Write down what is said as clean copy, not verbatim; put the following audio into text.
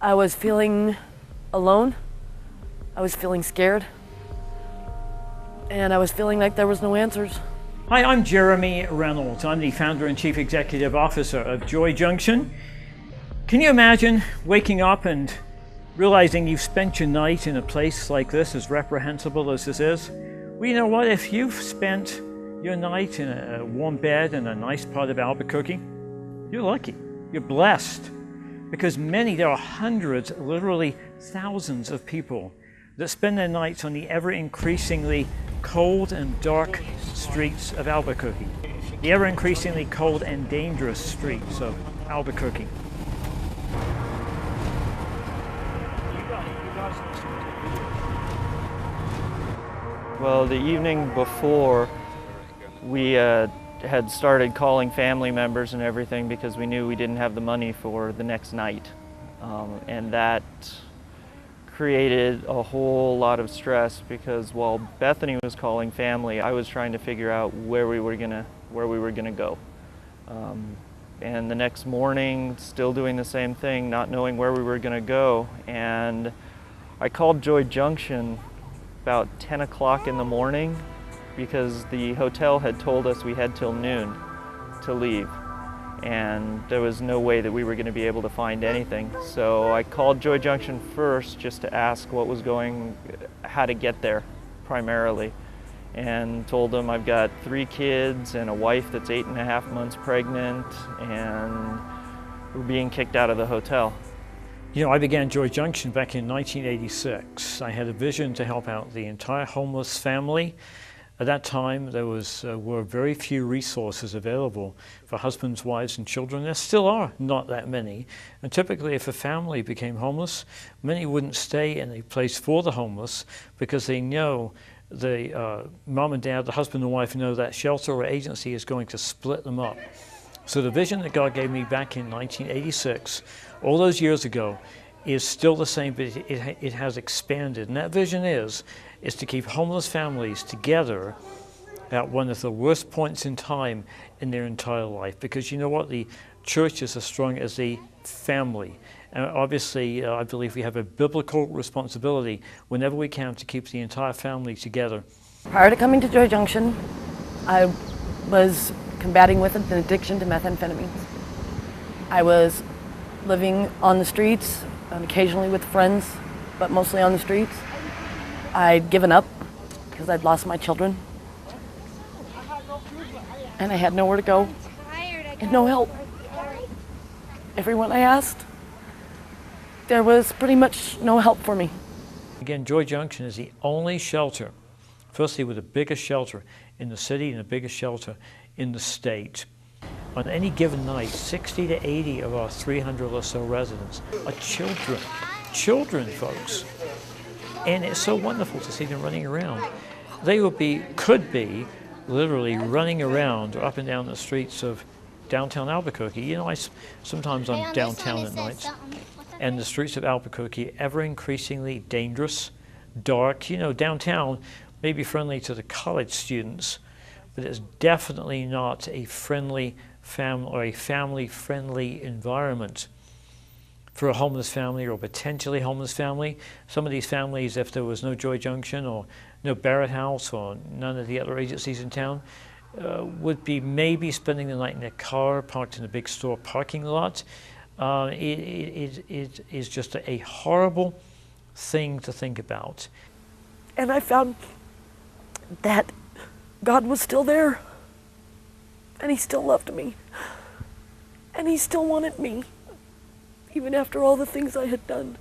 I was feeling alone, I was feeling scared, and I was feeling like there was no answers. Hi, I'm Jeremy Reynolds. I'm the founder and chief executive officer of Joy Junction. Can you imagine waking up and realizing you've spent your night in a place like this, as reprehensible as this is? Well, you know what? If you've spent your night in a warm bed in a nice part of Albuquerque, you're lucky. You're blessed. Because there are hundreds, literally thousands of people that spend their nights on the ever-increasingly cold and dark streets of Albuquerque. The ever-increasingly cold and dangerous streets of Albuquerque. Well, the evening before, we had started calling family members and everything because we knew we didn't have the money for the next night. And that created a whole lot of stress because while Bethany was calling family, I was trying to figure out where we were gonna go. And the next morning, still doing the same thing, not knowing where we were gonna go. And I called Joy Junction about 10 o'clock in the morning because the hotel had told us we had till noon to leave. And there was no way that we were going to be able to find anything. So I called Joy Junction first just to ask how to get there primarily. And told them I've got 3 kids and a wife that's 8.5 months pregnant and we're being kicked out of the hotel. You know, I began Joy Junction back in 1986. I had a vision to help out the entire homeless family. At that time, there were very few resources available for husbands, wives, and children. There still are not that many. And typically, if a family became homeless, many wouldn't stay in a place for the homeless because they know the mom and dad, the husband and wife know that shelter or agency is going to split them up. So the vision that God gave me back in 1986, all those years ago, is still the same, but it has expanded. And that vision is to keep homeless families together at one of the worst points in time in their entire life. Because you know what? The church is as strong as the family. And obviously, I believe we have a biblical responsibility whenever we can to keep the entire family together. Prior to coming to Joy Junction, I was combating with an addiction to methamphetamines. I was living on the streets, and occasionally with friends, but mostly on the streets. I'd given up because I'd lost my children. And I had nowhere to go and no help. Everyone I asked, there was pretty much no help for me. Again, Joy Junction is the only shelter, firstly with the biggest shelter in the city and the biggest shelter in the state. On any given night, 60 to 80 of our 300 or so residents are children, folks. And it's so wonderful to see them running around. They could be literally running around up and down the streets of downtown Albuquerque. You know, sometimes I'm downtown at night, and the streets of Albuquerque ever increasingly dangerous, dark. You know, downtown may be friendly to the college students, but it's definitely not a friendly family or a family-friendly environment for a homeless family or a potentially homeless family. Some of these families, if there was no Joy Junction or no Barrett House or none of the other agencies in town, would be maybe spending the night in their car parked in a big store parking lot. It is just a horrible thing to think about. And I found that God was still there, and He still loved me, and He still wanted me, even after all the things I had done.